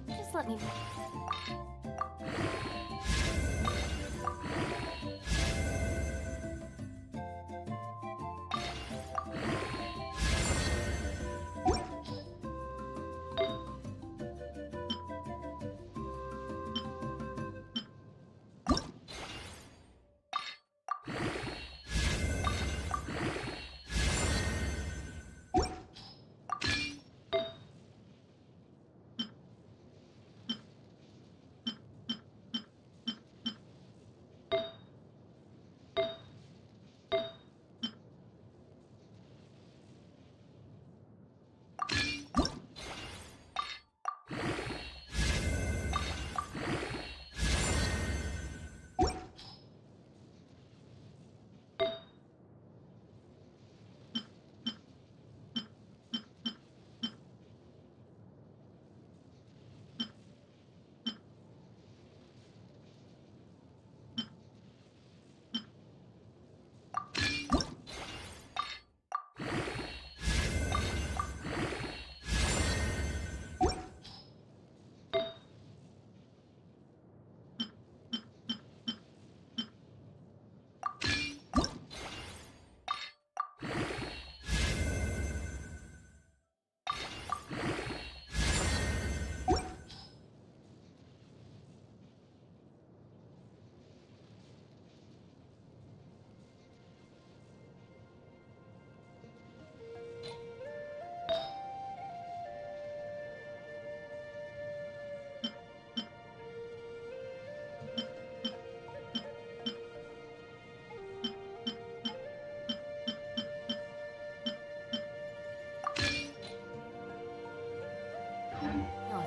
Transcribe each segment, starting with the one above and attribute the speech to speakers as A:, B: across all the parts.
A: Just let me...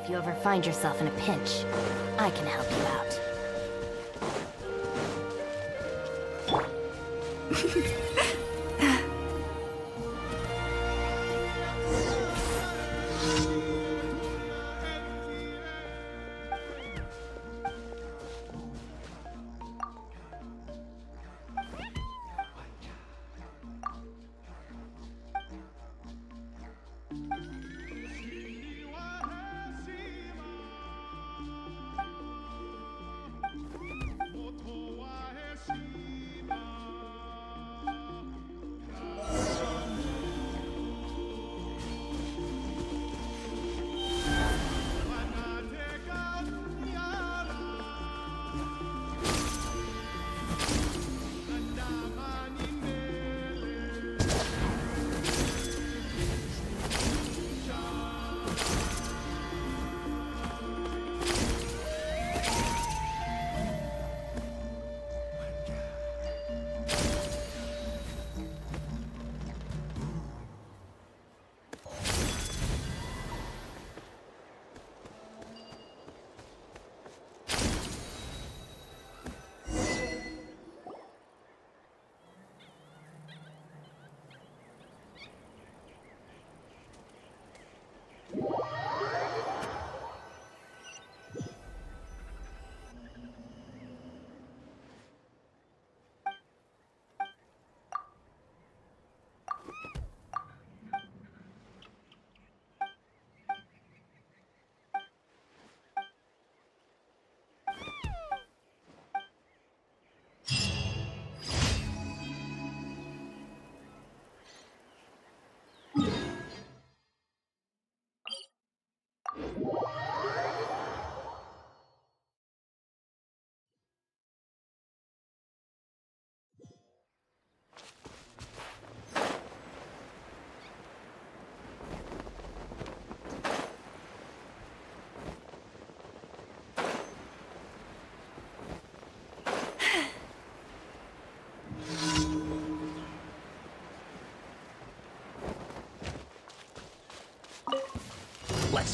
A: If you ever find yourself in a pinch, I can help you out.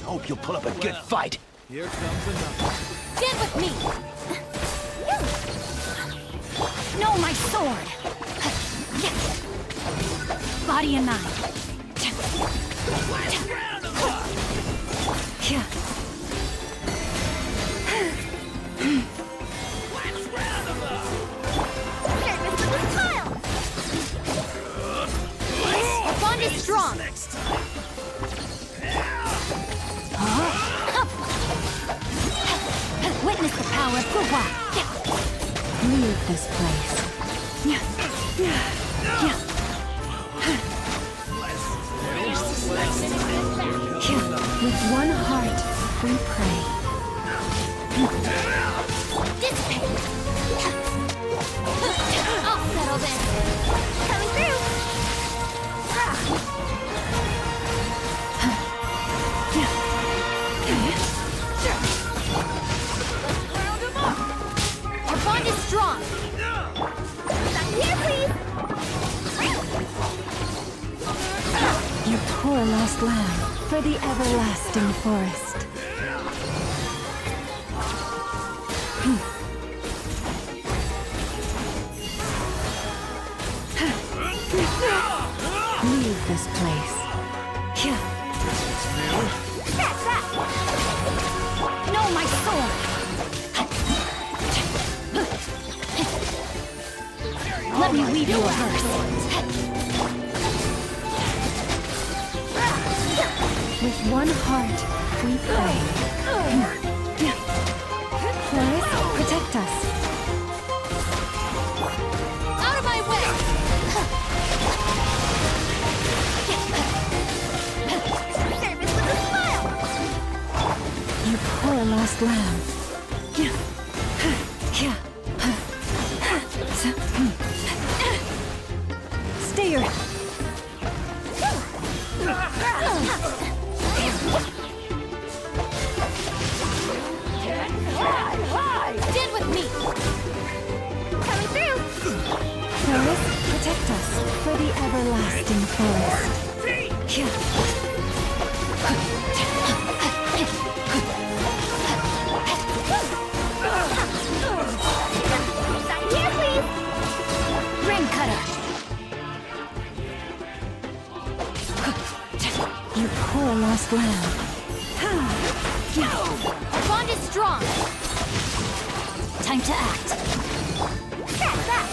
B: just hope you'll pull up a good fight.
C: Here comes another.
A: Stand with me! No, my sword! Body and mind. Our bond is strong! Witness the power of Fuwa! Leave this place. With one heart, we pray. Dissipate! I'll settle this! Coming through! Our bond is strong! Back here, please! You poor lost lamb, for the everlasting forest. Leave this place. No, my sword! Let me weave you a verse. With one heart, we pray. Fluidez, protect us. Out of my way! Service with a smile! You poor lost lamb. Stay your... Stand with me! Coming through! Fluidez, protect us for the everlasting forest. Sign here, please! Ring cutter! You poor lost lamb. Our bond is strong! Time to act. That's that!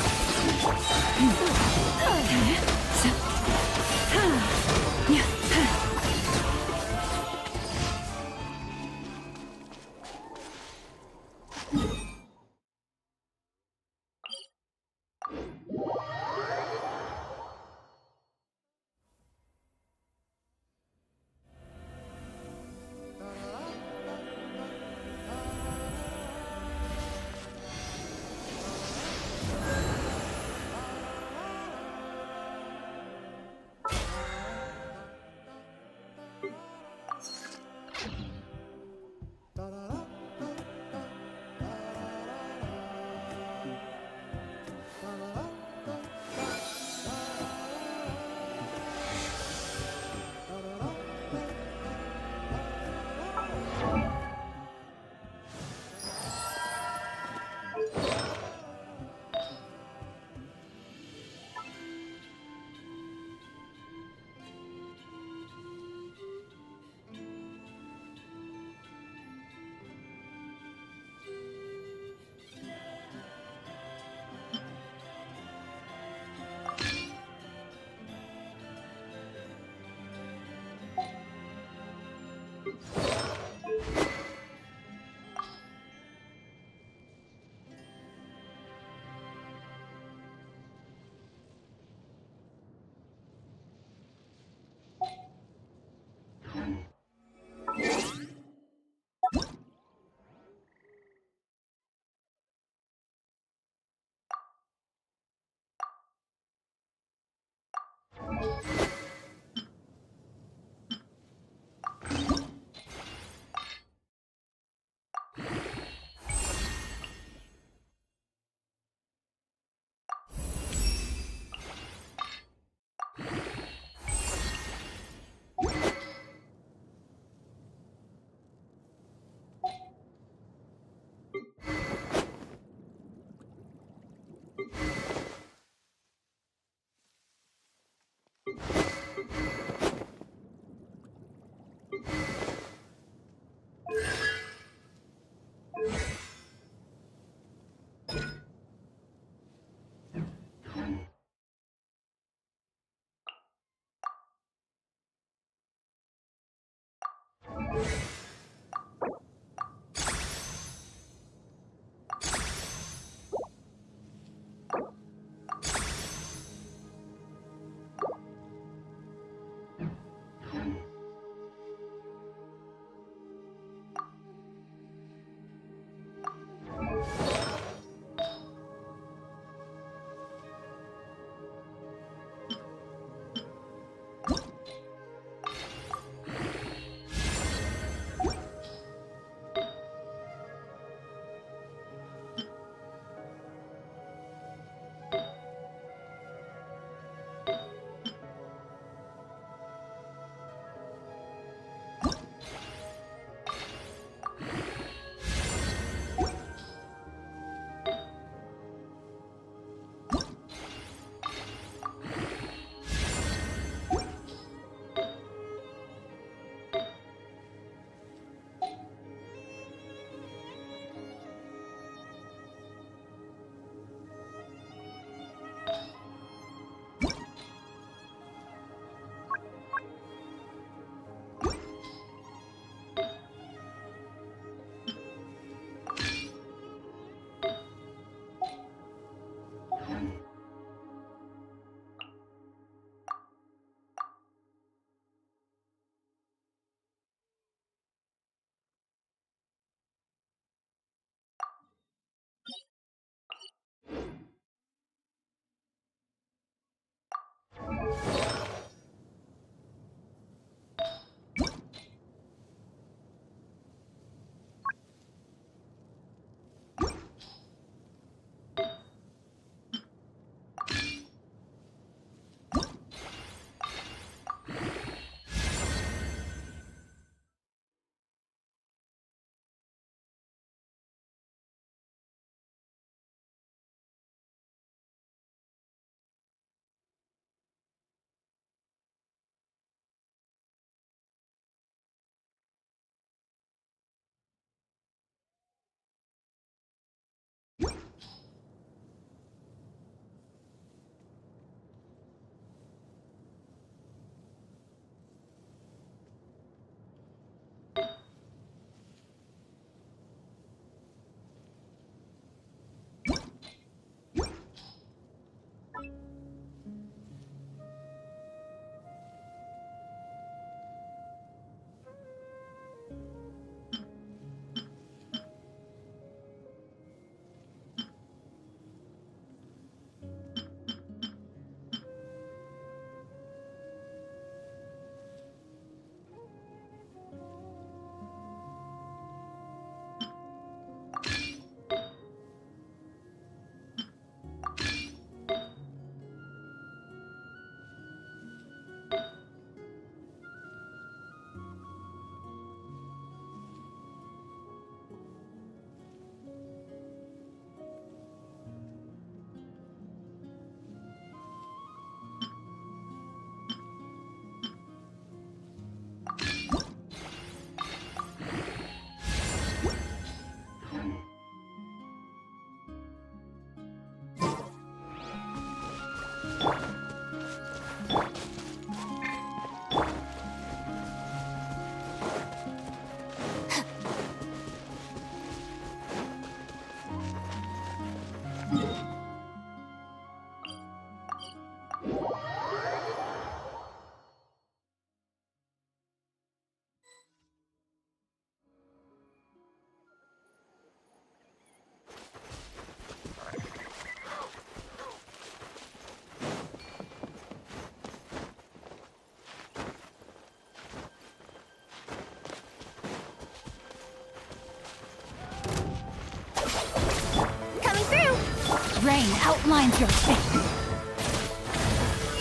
A: Rain outlines your fate.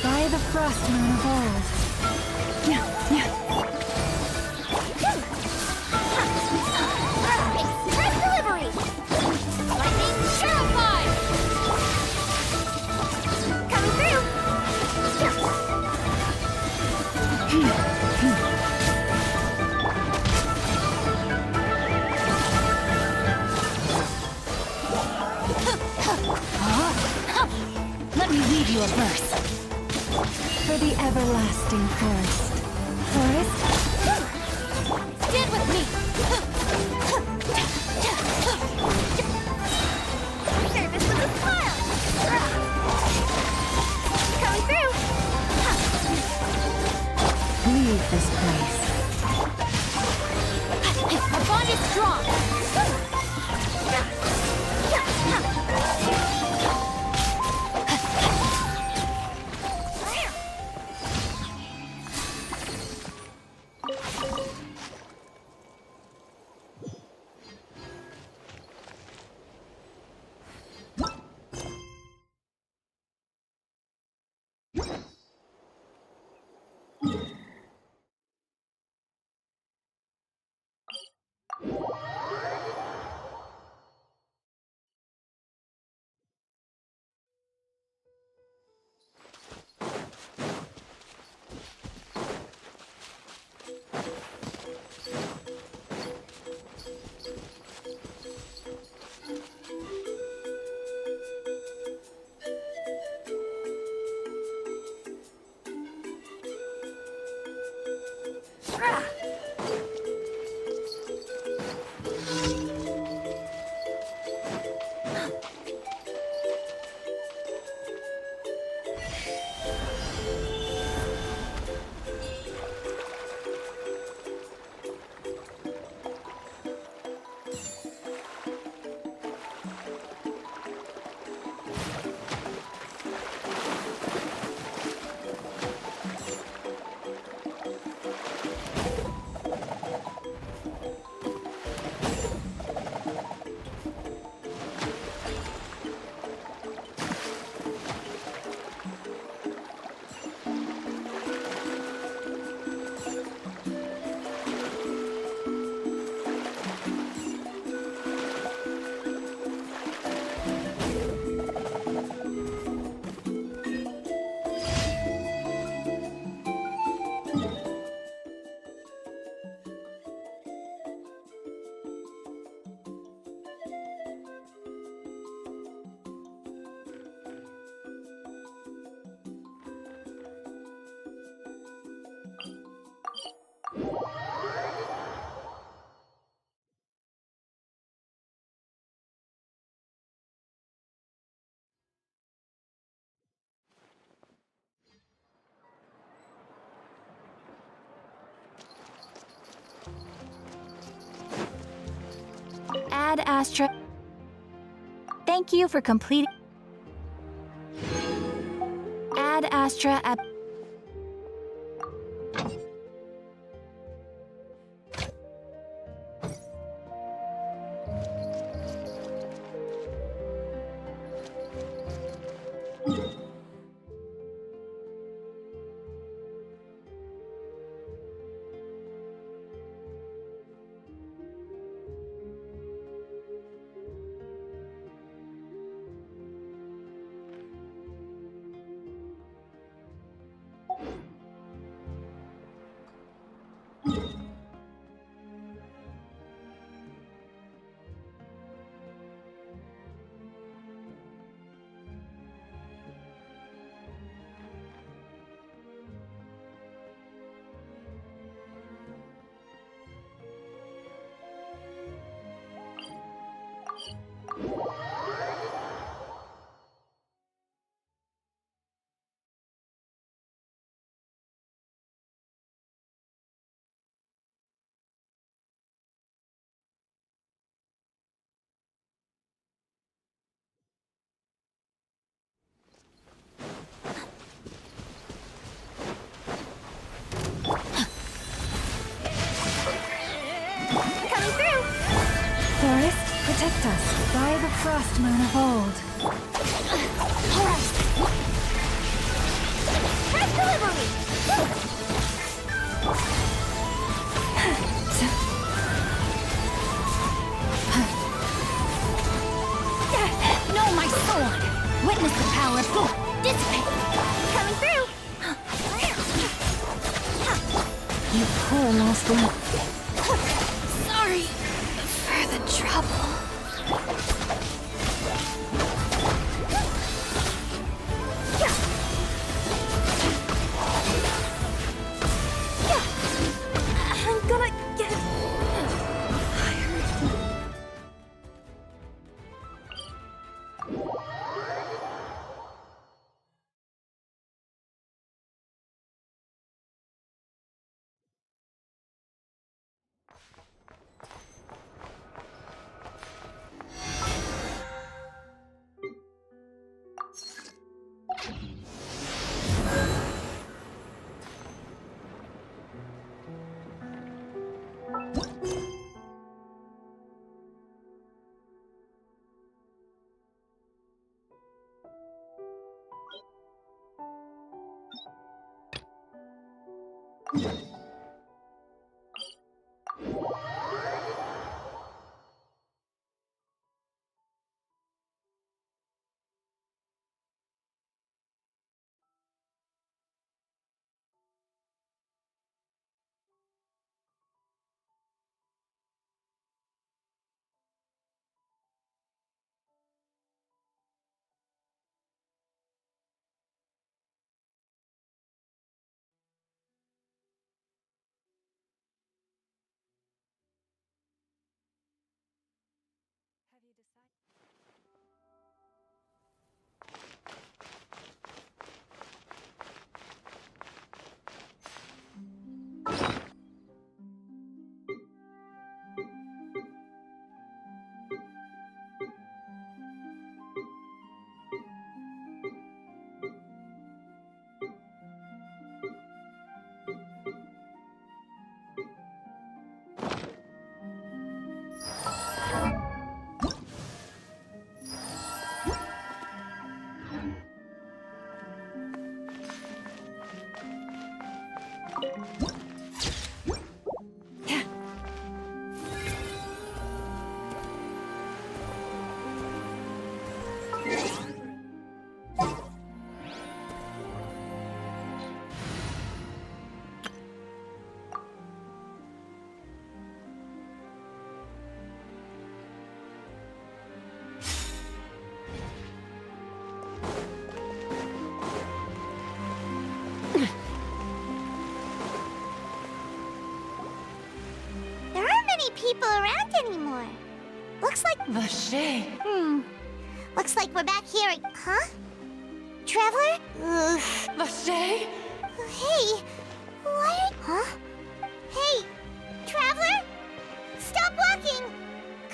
B: By the frost moon of old.
A: Express delivery! Lightning terrified! Coming through! Let me leave you a verse.
B: For the everlasting forest. Forest?
A: Stand with me! Service with a smile! Coming through!
B: Leave this place.
A: Our bond is strong!
B: Ad Astra. Thank you for completing. Ad Astra at.
A: Coming through!
B: Forest, protect us by the frost moon of old.
A: Witness the power of God. Dissipate. Coming through.
B: You poor lost one.
A: Sorry for the trouble. I'm gonna get tired.
B: Have you decided?
C: People around anymore. Looks like...
B: Vache.
C: Looks like we're back here at... Huh? Traveler?
B: Vache?
C: Hey! What? Huh? Hey! Traveler? Stop walking!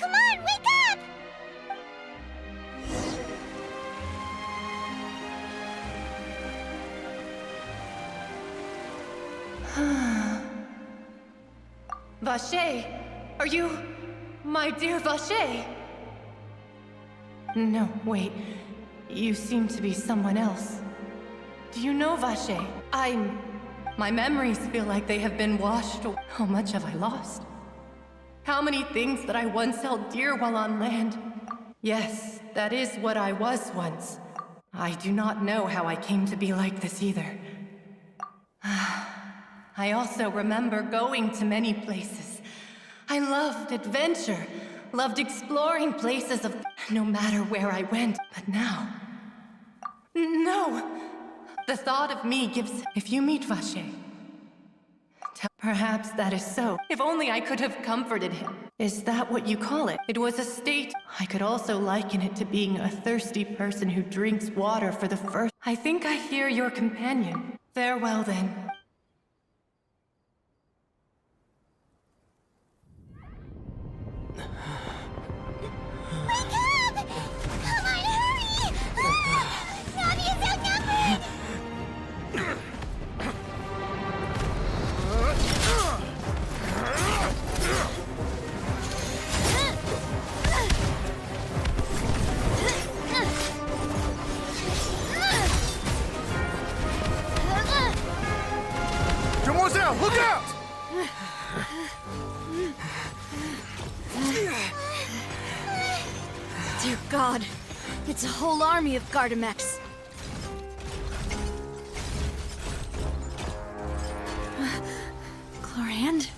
C: Come on, wake up!
B: Vache, are you my dear Vache? No, wait. You seem to be someone else. Do you know Vache? My memories feel like they have been washed away. How much have I lost? How many things that I once held dear while on land? Yes, that is what I was once. I do not know how I came to be like this either. I also remember going to many places. I loved adventure, loved exploring places of no matter where I went. But now, no! The thought of me gives... If you meet Vache, perhaps that is so. If only I could have comforted him. Is that what you call it? It was a state. I could also liken it to being a thirsty person who drinks water for the first... I think I hear your companion. Farewell then.
D: Look out!
A: Dear God, It's a whole army of Gardamex. Chlorand?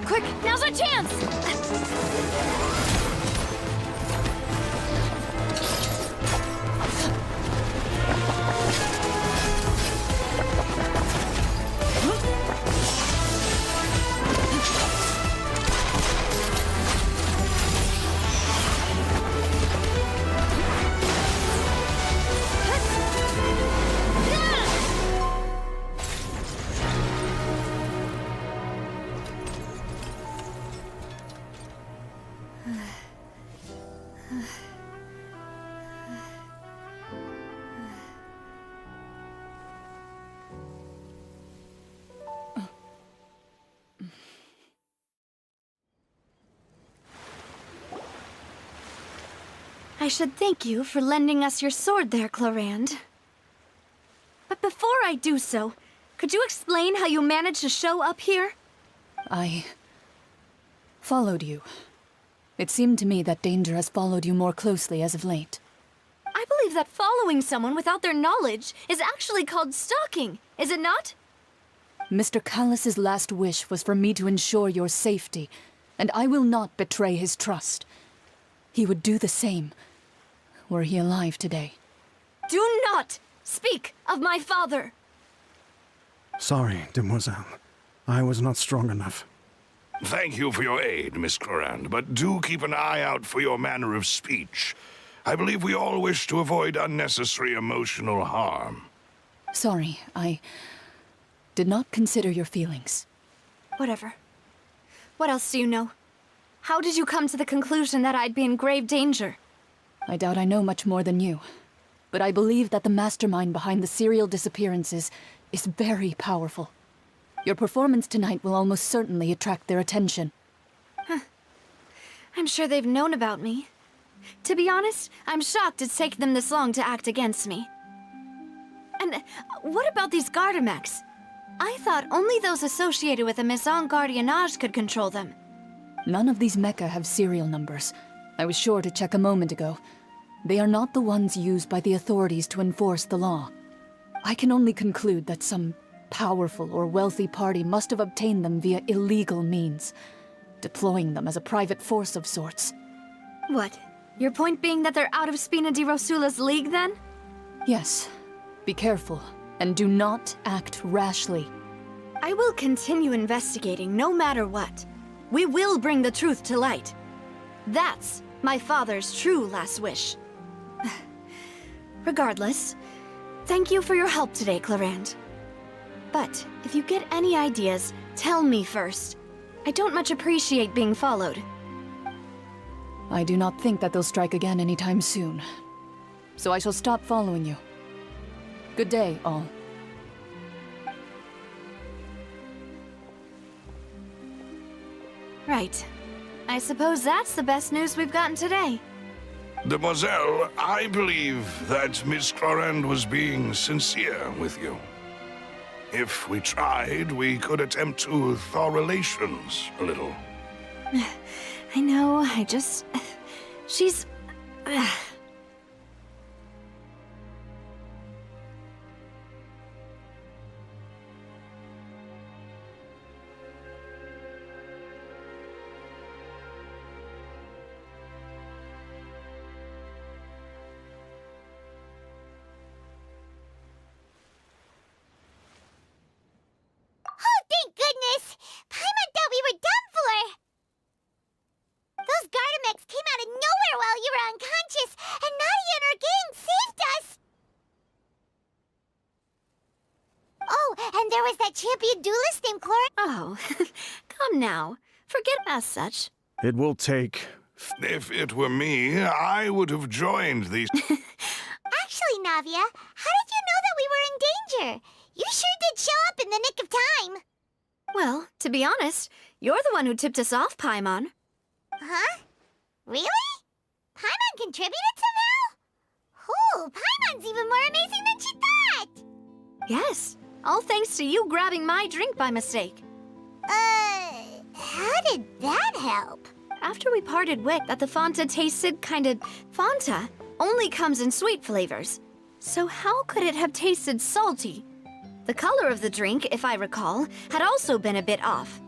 A: Quick, now's our chance! I should thank you for lending us your sword there, Chlorand. But before I do so, could you explain how you managed to show up here?
E: I followed you. It seemed to me that danger has followed you more closely as of late.
A: I believe that following someone without their knowledge is actually called stalking, is it not?
E: Mr. Callus's last wish was for me to ensure your safety, and I will not betray his trust. He would do the same, were he alive today.
A: Do not speak of my father!
D: Sorry, demoiselle. I was not strong enough.
F: Thank you for your aid, Miss Chlorand, but do keep an eye out for your manner of speech. I believe we all wish to avoid unnecessary emotional harm.
E: Sorry, I did not consider your feelings.
A: Whatever. What else do you know? How did you come to the conclusion that I'd be in grave danger?
E: I doubt I know much more than you, but I believe that the mastermind behind the serial disappearances is very powerful. Your performance tonight will almost certainly attract their attention.
A: I'm sure they've known about me. To be honest, I'm shocked it's taken them this long to act against me. And what about these Gardamex? I thought only those associated with the Maison Gardiennage could control them.
E: None of these mecha have serial numbers. I was sure to check a moment ago. They are not the ones used by the authorities to enforce the law. I can only conclude that some powerful or wealthy party must have obtained them via illegal means, deploying them as a private force of sorts.
A: What? Your point being that they're out of Spina di Rosula's league, then?
E: Yes. Be careful, and do not act rashly.
A: I will continue investigating no matter what. We will bring the truth to light. That's my father's true last wish. Regardless, thank you for your help today, Chlorand. But if you get any ideas, tell me first. I don't much appreciate being followed.
E: I do not think that they'll strike again anytime soon. So I shall stop following you. Good day, all.
A: Right. I suppose that's the best news we've gotten today.
F: Demoiselle, I believe that Miss Chlorand was being sincere with you. If we tried, we could attempt to thaw relations a little.
A: I know, I just... She's...
C: Thank goodness! Paimon thought we were done for! Those Gardamex came out of nowhere while you were unconscious, and Nadia and her gang saved us! Oh, and there was that champion duelist named Chlorand.
A: Oh, come now. Forget as such.
D: It will take...
F: If it were me, I would have joined these...
C: Actually, Navia, how did you know that we were in danger? You sure did show up in the nick of time.
A: Well, to be honest, you're the one who tipped us off, Paimon.
C: Huh? Really? Paimon contributed somehow? Ooh, Paimon's even more amazing than she thought!
A: Yes, all thanks to you grabbing my drink by mistake.
C: How did that help?
A: After we parted wit that the Fanta tasted kinda... Fanta only comes in sweet flavors. So how could it have tasted salty? The color of the drink, if I recall, had also been a bit off.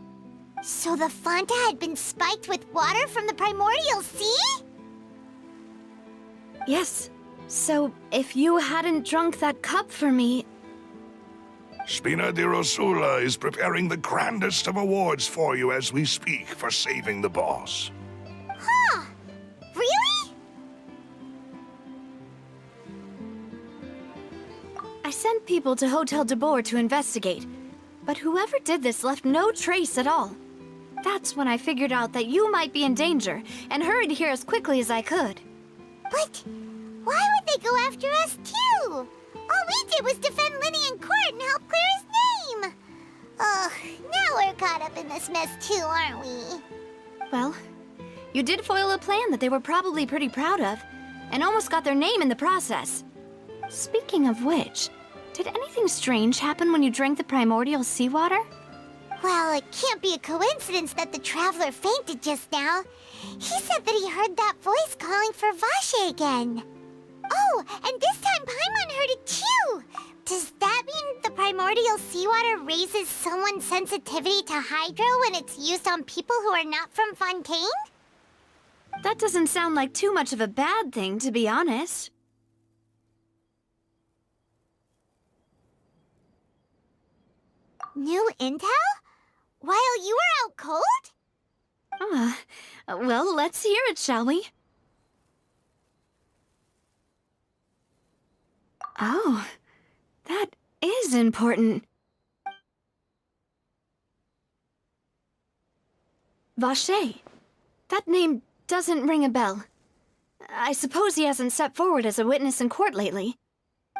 C: So the Fanta had been spiked with water from the primordial sea?
A: Yes. So if you hadn't drunk that cup for me...
F: Spina di Rosula is preparing the grandest of awards for you as we speak for saving the boss.
C: Huh. Really?
A: I sent people to Hotel de Boer to investigate, but whoever did this left no trace at all. That's when I figured out that you might be in danger and hurried here as quickly as I could.
C: But why would they go after us too? All we did was defend Linny in court and help clear his name. Ugh, now we're caught up in this mess too, aren't we?
A: Well, you did foil a plan that they were probably pretty proud of, and almost got their name in the process. Speaking of which, did anything strange happen when you drank the primordial seawater?
C: Well, it can't be a coincidence that the traveler fainted just now. He said that he heard that voice calling for Vache again. Oh, and this time Paimon heard it too! Does that mean the primordial seawater raises someone's sensitivity to hydro when it's used on people who are not from Fontaine?
A: That doesn't sound like too much of a bad thing, to be honest.
C: New intel? While you were out cold?
A: Well, let's hear it, shall we? Oh, that is important. Vache. That name doesn't ring a bell. I suppose he hasn't stepped forward as a witness in court lately.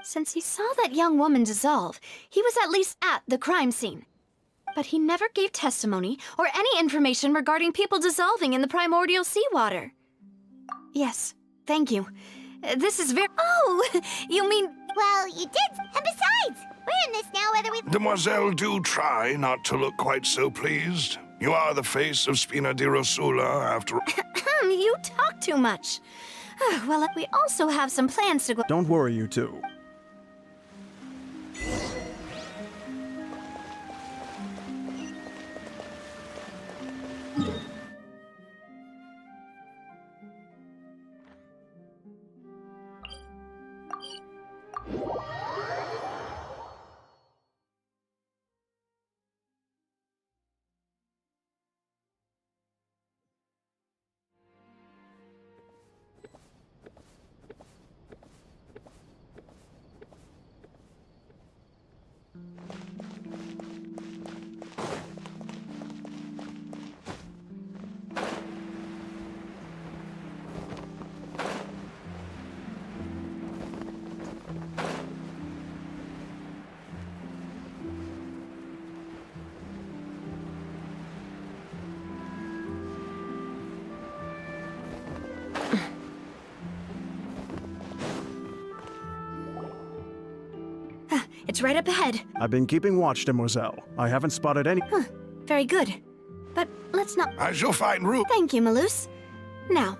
A: Since he saw that young woman dissolve, he was at least at the crime scene. But he never gave testimony or any information regarding people dissolving in the primordial seawater. Yes, thank you. This is very... Oh, you mean...
C: Well, you did. And besides, we're in this now whether we...
F: Demoiselle, do try not to look quite so pleased. You are the face of Spina di Rosula, after all.
A: You talk too much. Well, we also have some plans to go...
D: Don't worry, you two.
A: It's right up ahead.
D: I've been keeping watch, Demoiselle. I haven't spotted any...
A: Very good. But let's not...
F: As you'll find room.
A: Thank you, Malus. Now...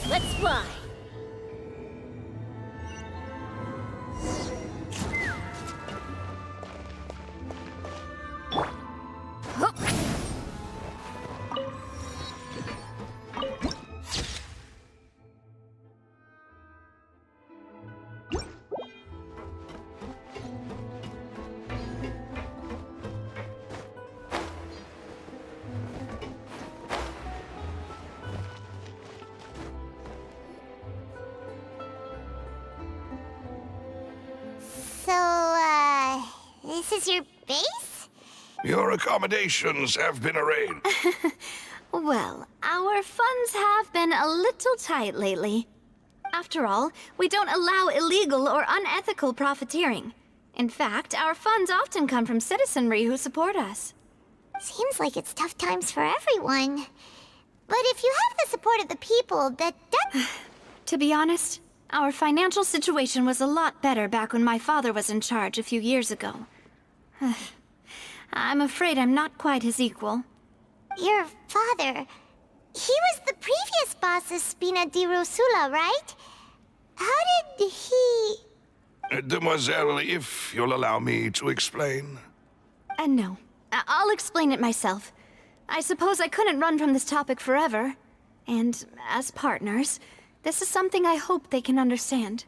C: Let's fly. This is your base?
F: Your accommodations have been arranged.
A: Well, our funds have been a little tight lately. After all, we don't allow illegal or unethical profiteering. In fact, our funds often come from citizenry who support us.
C: Seems like it's tough times for everyone. But if you have the support of the people, that...
A: To be honest, our financial situation was a lot better back when my father was in charge a few years ago. I'm afraid I'm not quite his equal.
C: Your father... He was the previous boss of Spina di Rosula, right? How did he...
F: Demoiselle, if you'll allow me to explain.
A: No. I'll explain it myself. I suppose I couldn't run from this topic forever. And as partners, this is something I hope they can understand.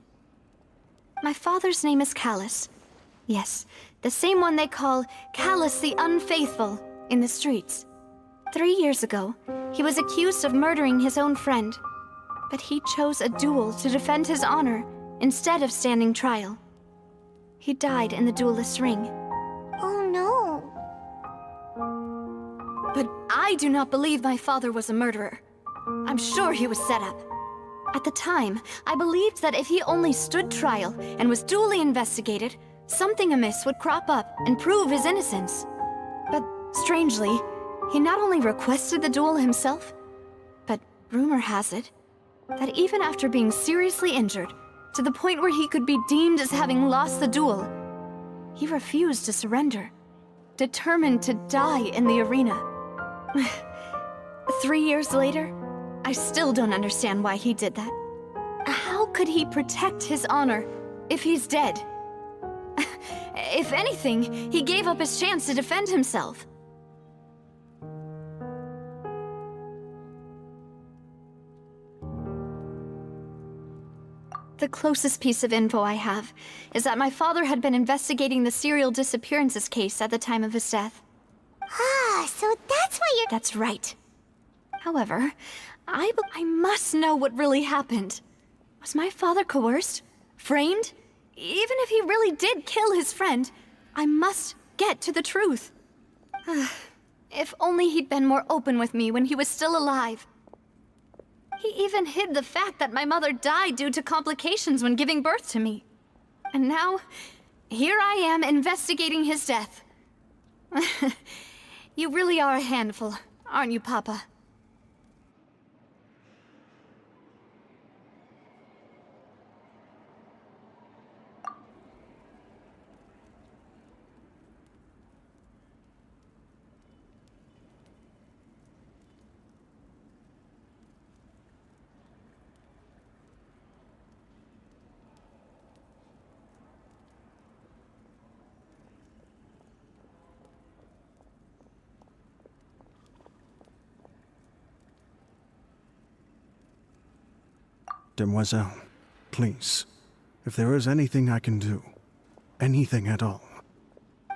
A: My father's name is Callus. Yes, the same one they call Callus the Unfaithful in the streets. 3 years ago, he was accused of murdering his own friend. But he chose a duel to defend his honor instead of standing trial. He died in the duelist's ring.
C: Oh no.
A: But I do not believe my father was a murderer. I'm sure he was set up. At the time, I believed that if he only stood trial and was duly investigated, something amiss would crop up and prove his innocence. But strangely, he not only requested the duel himself, but rumor has it that even after being seriously injured, to the point where he could be deemed as having lost the duel, he refused to surrender, determined to die in the arena. 3 years later, I still don't understand why he did that. How could he protect his honor if he's dead? If anything, he gave up his chance to defend himself. The closest piece of info I have is that my father had been investigating the serial disappearances case at the time of his death.
C: Ah, so that's why you're...
A: That's right. However, I must know what really happened. Was my father coerced? Framed? Even if he really did kill his friend, I must get to the truth. If only he'd been more open with me when he was still alive. He even hid the fact that my mother died due to complications when giving birth to me. And now, here I am investigating his death. You really are a handful, aren't you, Papa?
D: Demoiselle, please, if there is anything I can do, anything at all.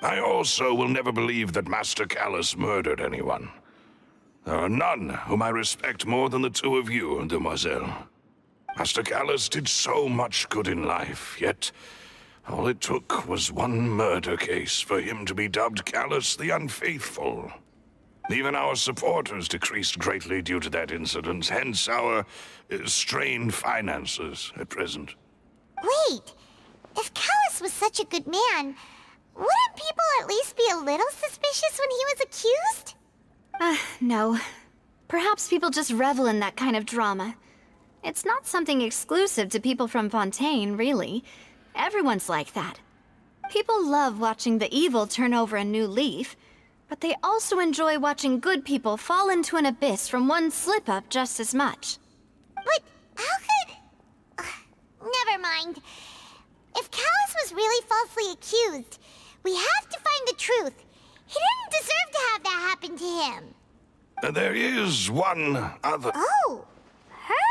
F: I also will never believe that Master Callus murdered anyone. There are none whom I respect more than the two of you, Demoiselle. Master Callus did so much good in life, yet all it took was one murder case for him to be dubbed Callus the Unfaithful. Even our supporters decreased greatly due to that incident, hence our strained finances at present.
C: Wait, if Callus was such a good man, wouldn't people at least be a little suspicious when he was accused?
A: No. Perhaps people just revel in that kind of drama. It's not something exclusive to people from Fontaine, really. Everyone's like that. People love watching the evil turn over a new leaf, but they also enjoy watching good people fall into an abyss from one slip-up just as much.
C: But how could... never mind. If Callus was really falsely accused, we have to find the truth. He didn't deserve to have that happen to him.
F: There is one other...
C: Oh, her?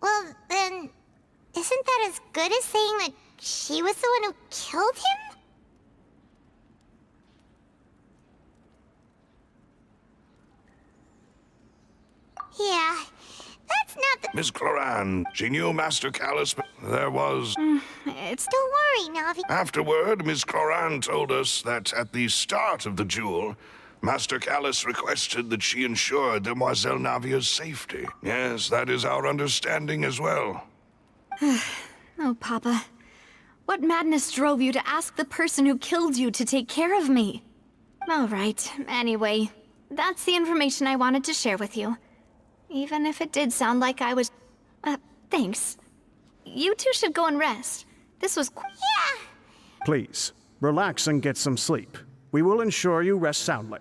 C: Well, then, isn't that as good as saying that she was the one who killed him? Yeah, That's not the...
F: Miss Cloran, she knew Master Callus, but there was...
A: It's...
C: Don't worry, Navi.
F: Afterward, Miss Cloran told us that at the start of the duel, Master Callus requested that she ensure Demoiselle Navia's safety. Yes, that is our understanding as well.
A: Oh, Papa. What madness drove you to ask the person who killed you to take care of me? All right, anyway, that's the information I wanted to share with you. Even if it did sound like I was... thanks. You two should go and rest. This was
C: Yeah.
D: Please, relax and get some sleep. We will ensure you rest soundly.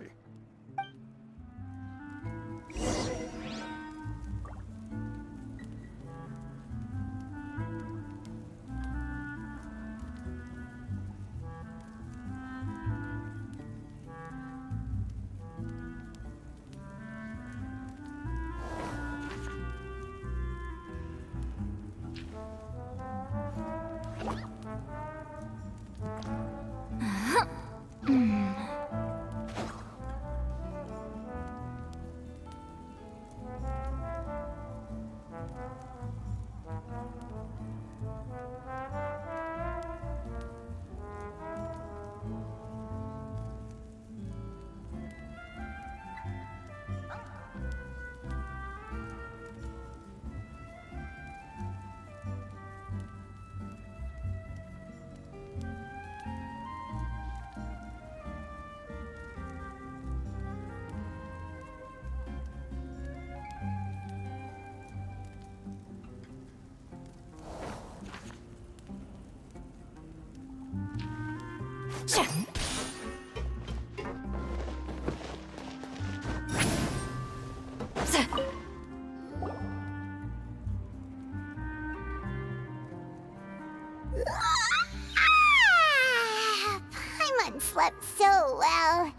C: Paimon slept so well.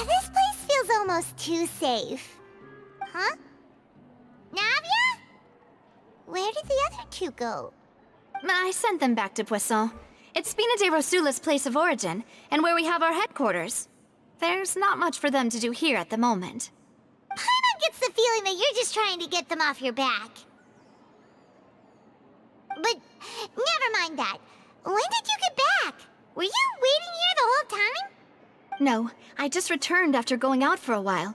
C: This place feels almost too safe. Huh? Navia? Where did the other two go?
A: I sent them back to Poisson. It's Spina de Rosula's place of origin, and where we have our headquarters. There's not much for them to do here at the moment.
C: Paimon gets the feeling that you're just trying to get them off your back. But never mind that. When did you get back? Were you waiting here the whole time?
A: No, I just returned after going out for a while.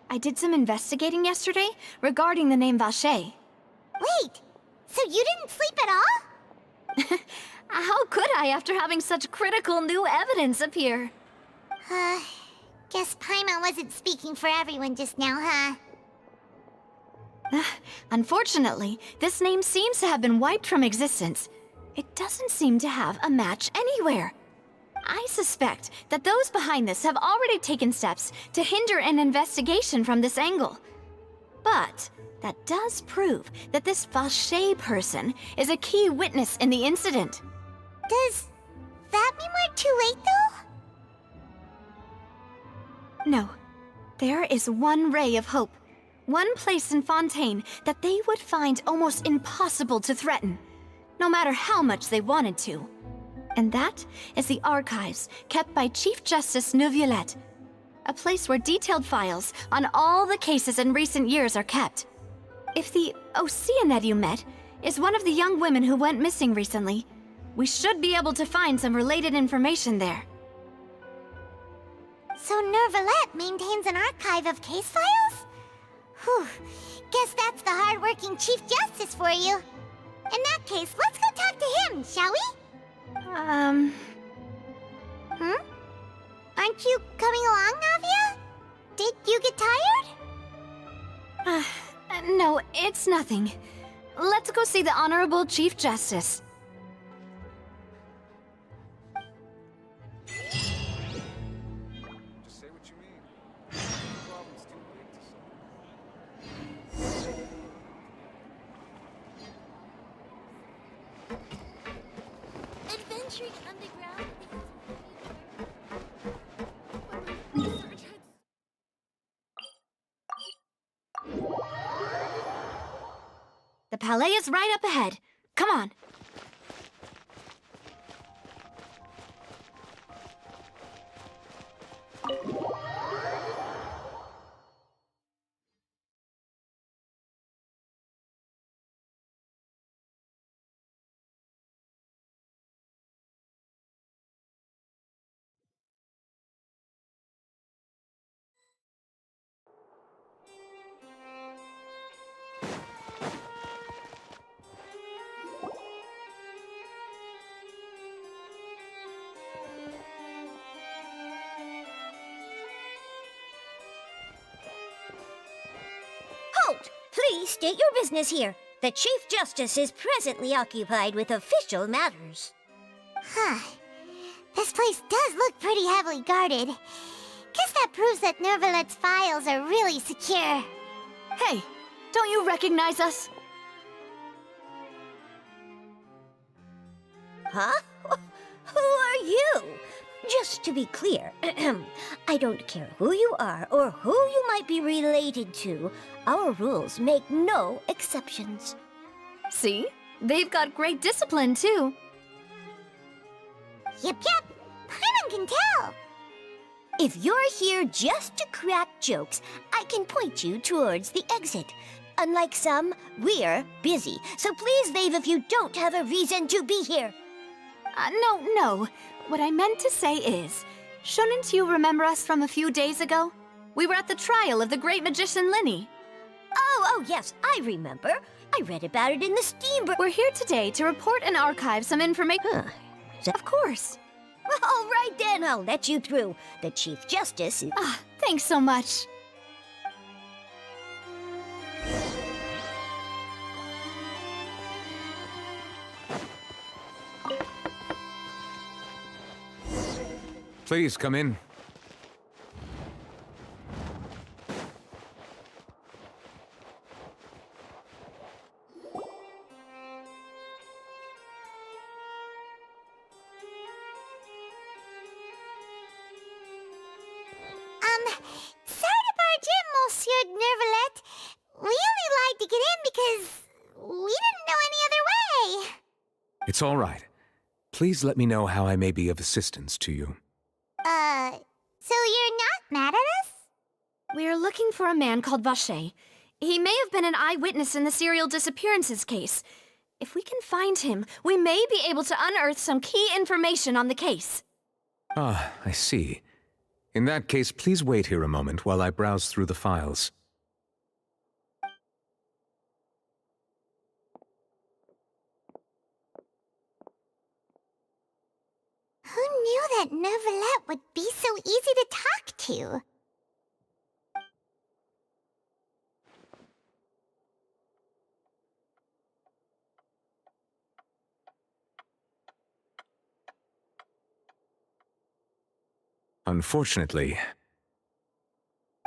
A: I did some investigating yesterday regarding the name Vache.
C: Wait, so you didn't sleep at all?
A: How could I after having such critical new evidence appear?
C: Guess Paimon wasn't speaking for everyone just now, huh?
A: Unfortunately, this name seems to have been wiped from existence. It doesn't seem to have a match anywhere. I suspect that those behind this have already taken steps to hinder an investigation from this angle. But that does prove that this Vache person is a key witness in the incident.
C: Does that mean we're too late, though?
A: No. There is one ray of hope. One place in Fontaine that they would find almost impossible to threaten, no matter how much they wanted to. And that is the archives kept by Chief Justice Neuvillette, a place where detailed files on all the cases in recent years are kept. If the Oceanette you met is one of the young women who went missing recently, we should be able to find some related information there.
C: So Neuvillette maintains an archive of case files? Whew. Guess that's the hard-working Chief Justice for you. In that case, let's go talk to him, shall we? Aren't you coming along, Navia? Did you get tired?
A: No, it's nothing. Let's go see the Honorable Chief Justice.
G: Just say what you mean. No problem's too big to solve.
C: Adventuring underground.
A: The Palais is right up ahead. Come on.
H: Please state your business here. The Chief Justice is presently occupied with official matters.
C: Huh. This place does look pretty heavily guarded. Guess that proves that Neuvillette's files are really secure.
A: Hey, don't you recognize us?
H: Huh? Who are you? Just to be clear, I don't care who you are or who you might be related to. Our rules make no exceptions.
A: See? They've got great discipline, too.
C: Yep. Paimon can tell.
H: If you're here just to crack jokes, I can point you towards the exit. Unlike some, we're busy, so please leave if you don't have a reason to be here.
A: No. What I meant to say is, shouldn't you remember us from a few days ago? We were at the trial of the great magician Linny.
H: Oh, yes, I remember. I read about it in the Steamboat.
A: We're here today to report and archive some information. Of course.
H: All right then, I'll let you through. The Chief Justice is...
A: Thanks so much.
I: Please come in.
C: Sorry to barge in, Monsieur Neuvillette. We only lied to get in because we didn't know any other way.
I: It's all right. Please let me know how I may be of assistance to you.
C: So you're not mad at us?
A: We're looking for a man called Vacher. He may have been an eyewitness in the serial disappearances case. If we can find him, we may be able to unearth some key information on the case.
I: Ah, I see. In that case, please wait here a moment while I browse through the files.
C: Who knew that Neuvillette would be so easy to talk to?
I: Unfortunately,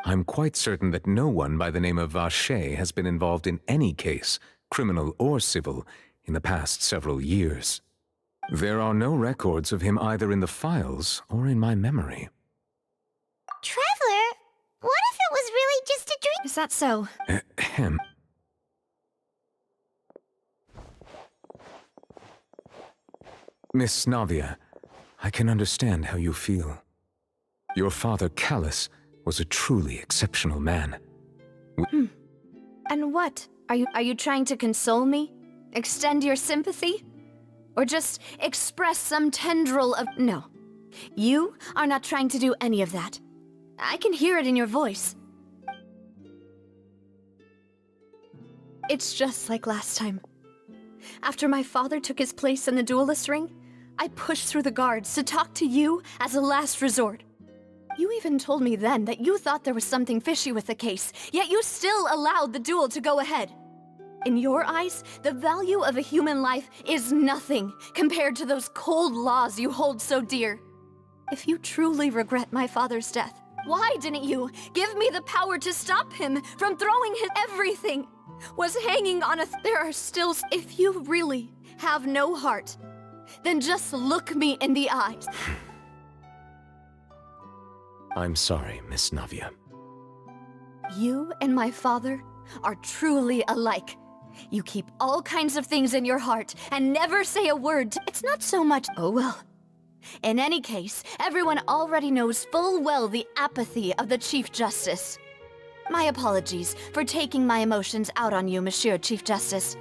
I: I'm quite certain that no one by the name of Vacher has been involved in any case, criminal or civil, in the past several years. There are no records of him either in the files or in my memory.
C: Traveler, what if it was really just a dream?
A: Is that so?
I: Ahem. Miss Navia, I can understand how you feel. Your father, Callus, was a truly exceptional man.
A: And what? Are you trying to console me? Extend your sympathy? Or just express some tendril of... No. You are not trying to do any of that. I can hear it in your voice. It's just like last time. After my father took his place in the duelist ring, I pushed through the guards to talk to you as a last resort. You even told me then that you thought there was something fishy with the case, yet you still allowed the duel to go ahead. In your eyes, the value of a human life is nothing compared to those cold laws you hold so dear. If you truly regret my father's death, why didn't you give me the power to stop him from throwing his everything? Was hanging on there are still... If you really have no heart, then just look me in the eyes.
I: I'm sorry, Miss Navia.
A: You and my father are truly alike. You keep all kinds of things in your heart and never say a word. It's not so much... Oh well. In any case, everyone already knows full well the apathy of the Chief Justice. My apologies for taking my emotions out on you, Monsieur Chief Justice.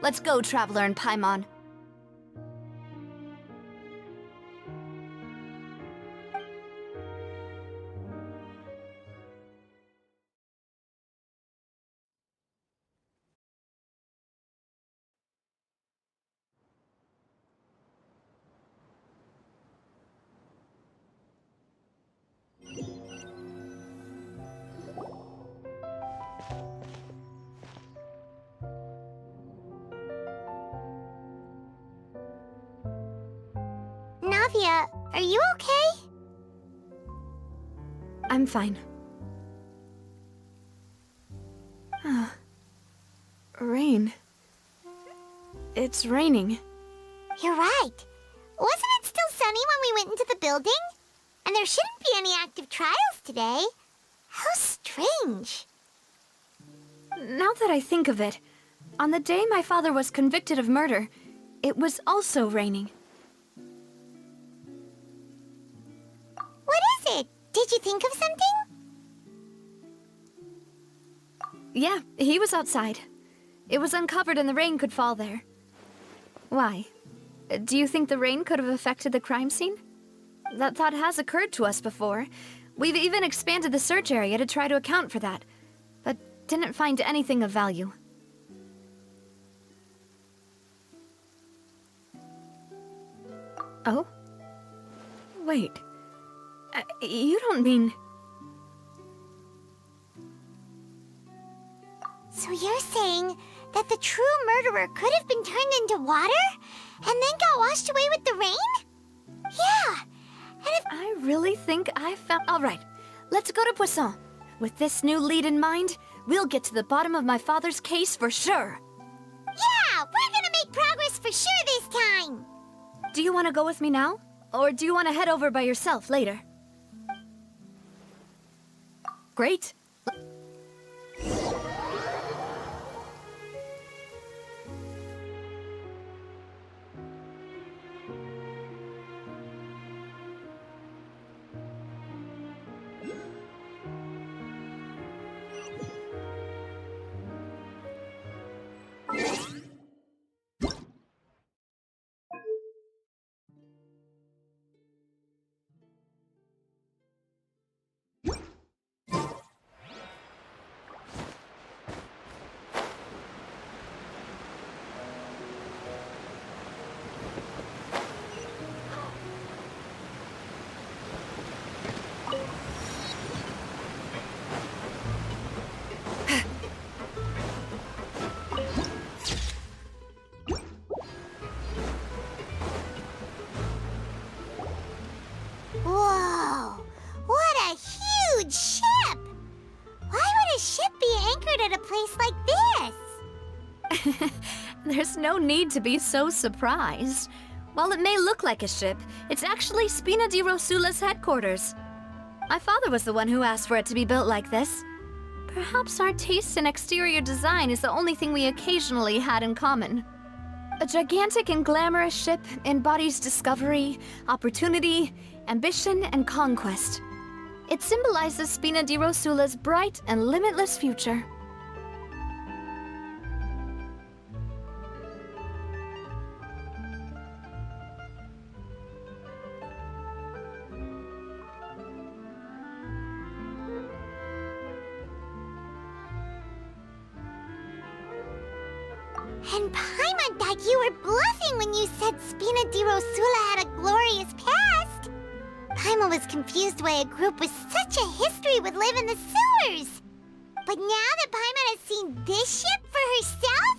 A: Let's go, Traveler and Paimon.
C: Navia, are you okay?
A: I'm fine. Rain. It's raining.
C: You're right. Wasn't it still sunny when we went into the building? And there shouldn't be any active trials today. How strange.
A: Now that I think of it, on the day my father was convicted of murder, it was also raining.
C: What is it? Did you think of something?
A: Yeah, he was outside. It was uncovered and the rain could fall there. Why? Do you think the rain could have affected the crime scene? That thought has occurred to us before. We've even expanded the search area to try to account for that, but didn't find anything of value. Oh? Wait. You don't mean...
C: So you're saying that the true murderer could have been turned into water and then got washed away with the rain? Yeah. And if
A: I really think I found... All right, let's go to Poisson. With this new lead in mind, we'll get to the bottom of my father's case for sure.
C: Yeah, we're gonna make progress for sure this time.
A: Do you want to go with me now? Or do you want to head over by yourself later? Great.
C: Whoa, what a huge ship! Why would a ship be anchored at a place like this?
A: There's no need to be so surprised. While it may look like a ship, it's actually Spina di Rosula's headquarters. My father was the one who asked for it to be built like this. Perhaps our taste in exterior design is the only thing we occasionally had in common. A gigantic and glamorous ship embodies discovery, opportunity, ambition, and conquest. It symbolizes Spina di Rosula's bright and limitless future.
C: And Paimon thought you were bluffing when you said Spina di Rosula had a glorious past. Paimon was confused why a group with such a history would live in the sewers. But now that Paimon has seen this ship for herself,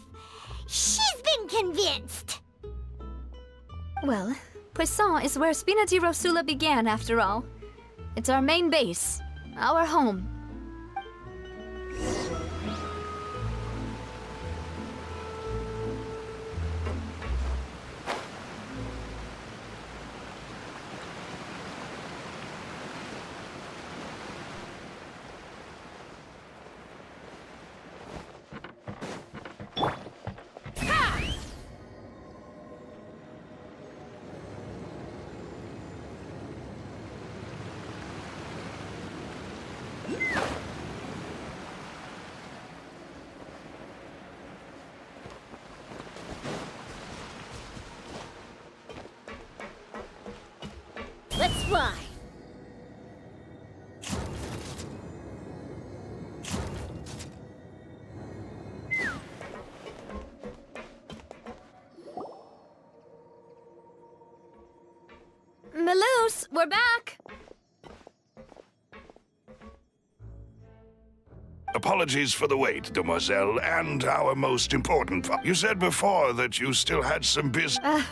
C: she's been convinced.
A: Well, Poisson is where Spina di Rosula began, after all. It's our main base, our home.
H: Let's fly.
A: Melus, we're back!
F: Apologies for the wait, demoiselle, and our most important... You said before that you still had some business.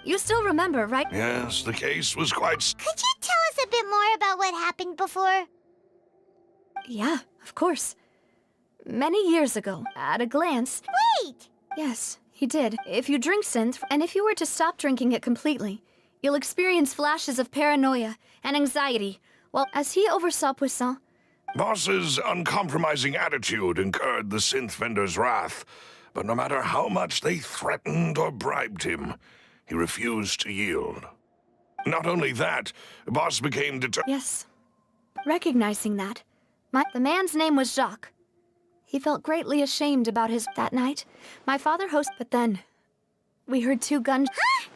A: You still remember, right?
F: Yes, the case was quite...
C: Could you tell us a bit more about what happened before?
A: Yeah, of course. Many years ago, at a glance...
C: Wait!
A: Yes, he did. If you drink synth, and if you were to stop drinking it completely, you'll experience flashes of paranoia and anxiety. Well, as he oversaw Poisson...
F: Boss's uncompromising attitude incurred the synth vendor's wrath, but no matter how much they threatened or bribed him, he refused to yield. Not only that, Boss became determined.
A: Yes. Recognizing that, the man's name was Jacques. He felt greatly ashamed about his... That night, my father hosted... But then, we heard 2 guns...
C: Huh?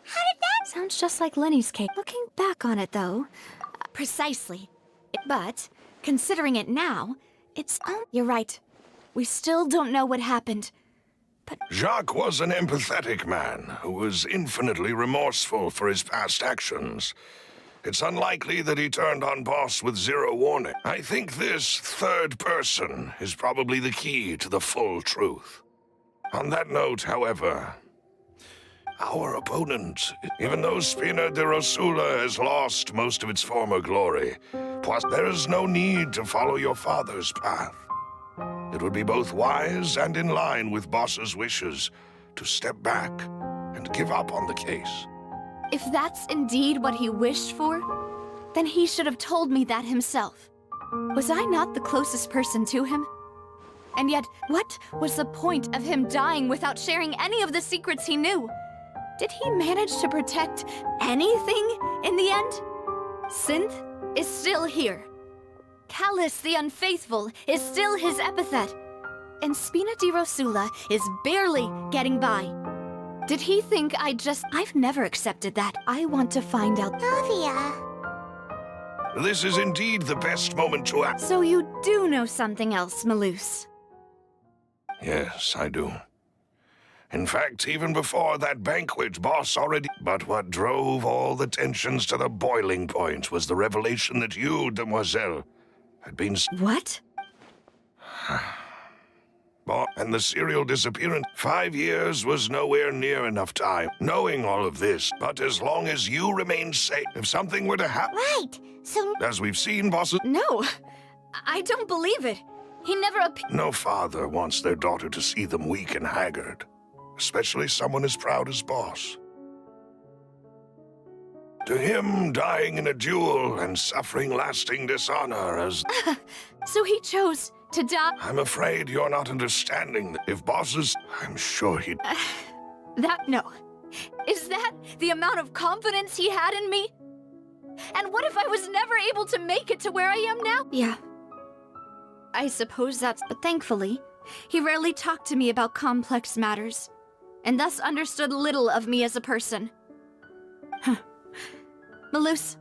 C: How did that...
A: Sounds just like Lenny's cake. Looking back on it, though... precisely. But, considering it now, it's... You're right. We still don't know what happened. But...
F: Jacques was an empathetic man who was infinitely remorseful for his past actions. It's unlikely that he turned on Boss with 0 warning. I think this third person is probably the key to the full truth. On that note, however, our opponent, even though Spina de Rosula has lost most of its former glory, plus there is no need to follow your father's path. It would be both wise and in line with Boss's wishes to step back and give up on the case.
A: if that's indeed what he wished for, then he should have told me that himself. Was I not the closest person to him? And yet, what was the point of him dying without sharing any of the secrets he knew? Did he manage to protect anything in the end? Synth is still here. Callus the Unfaithful is still his epithet. And Spina di Rosula is barely getting by. Did he think I've never accepted that. I want to find out.
C: Navia.
F: This is indeed the best moment to act.
A: So you do know something else, Malus?
F: Yes, I do. In fact, even before that banquet, Boss already... But what drove all the tensions to the boiling point was the revelation that you, Demoiselle, had been...
A: What?
F: And the serial disappearance. 5 years was nowhere near enough time. Knowing all of this, but as long as you remain safe, if something were to happen...
C: Right, so...
F: As we've seen, bosses...
A: No, I don't believe it. He never appeared.
F: No father wants their daughter to see them weak and haggard. Especially someone as proud as Boss. To him, dying in a duel and suffering lasting dishonor as...
A: So he chose to die?
F: I'm afraid you're not understanding. If Boss's... I'm sure he'd...
A: No. Is that the amount of confidence he had in me? And what if I was never able to make it to where I am now? Yeah. I suppose that's... But thankfully, he rarely talked to me about complex matters, and thus understood little of me as a person. Huh. Malus,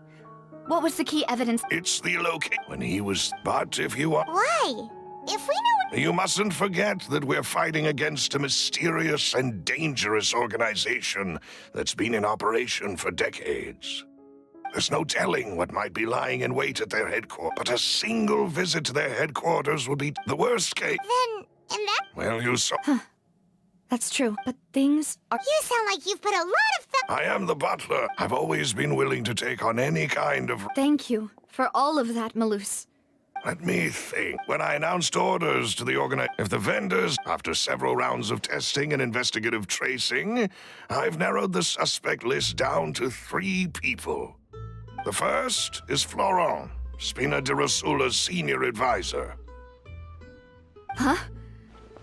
A: what was the key evidence?
F: It's the location when he was... But if you are...
C: Why? If we know...
F: You mustn't forget that we're fighting against a mysterious and dangerous organization that's been in operation for decades. There's no telling what might be lying in wait at their headquarters, but a single visit to their headquarters would be the worst case.
C: Then, in that...
F: Well, you saw...
A: That's true, but things are...
C: You sound like you've put a lot of
F: I am the butler. I've always been willing to take on any kind of...
A: Thank you for all of that, Malus.
F: Let me think. When I announced orders to the if the vendors, after several rounds of testing and investigative tracing, I've narrowed the suspect list down to 3 people. The first is Florent, Spina de Rosula's senior advisor.
A: Huh?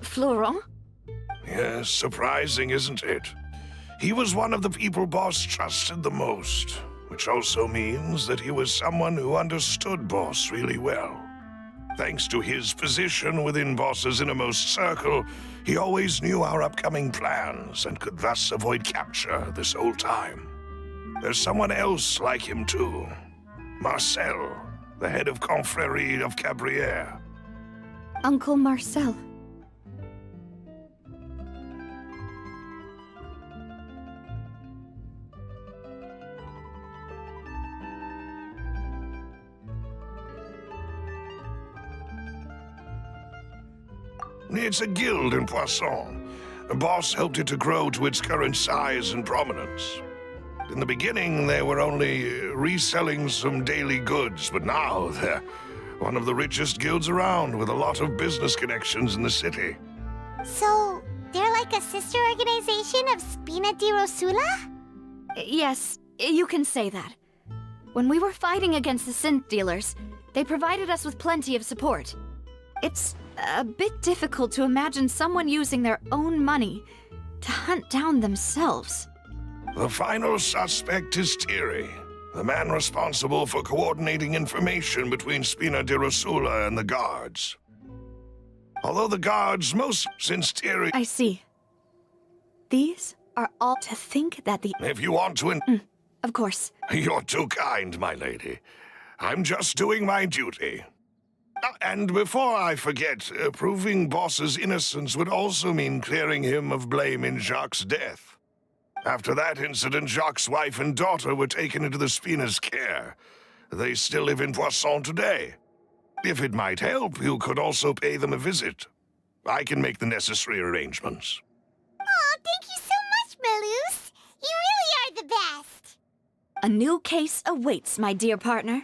A: Florent?
F: Yes, surprising, isn't it? He was one of the people Boss trusted the most, which also means that he was someone who understood Boss really well. Thanks to his position within Boss's innermost circle, he always knew our upcoming plans and could thus avoid capture this whole time. There's someone else like him too. Marcel, the head of Confrérie of Cabrières.
A: Uncle Marcel.
F: It's a guild in Poisson. The boss helped it to grow to its current size and prominence. In the beginning, they were only reselling some daily goods, but now they're one of the richest guilds around with a lot of business connections in the city.
C: So, they're like a sister organization of Spina di Rosula?
A: Yes, you can say that. When we were fighting against the synth dealers, they provided us with plenty of support. It's a bit difficult to imagine someone using their own money to hunt down themselves.
F: The final suspect is Thierry, the man responsible for coordinating information between Spina di Rosula and the guards. Although the guards most since Thierry...
A: I see. These are all to think that the...
F: If you want to...
A: Of course.
F: You're too kind, my lady. I'm just doing my duty. And before I forget, proving Boss's innocence would also mean clearing him of blame in Jacques' death. After that incident, Jacques' wife and daughter were taken into the Spina's care. They still live in Poisson today. If it might help, you could also pay them a visit. I can make the necessary arrangements.
C: Oh, thank you so much, Melus. You really are the best.
A: A new case awaits, my dear partner.